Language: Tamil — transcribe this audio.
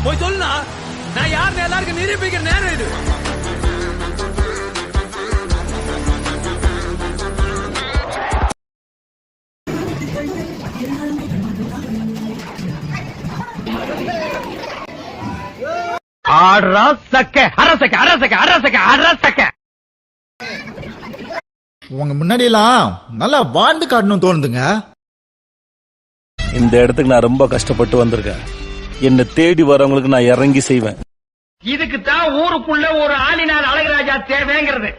போய் சொல்லுனா நான் யாருன்னு எல்லாருக்கும் நிரூபிக்கிற நேரம் இது. உங்க முன்னாடி எல்லாம் நல்லா வாழ்ந்து காட்டணும் தோணுதுங்க. இந்த இடத்துக்கு நான் ரொம்ப கஷ்டப்பட்டு வந்திருக்கேன். என்ன தேடி வரவங்களுக்கு நான் இறங்கி செய்வேன். இதுக்கு தான் ஊருக்குள்ள ஒரு ஆளினால் அழகராஜா தேவைங்கிறது.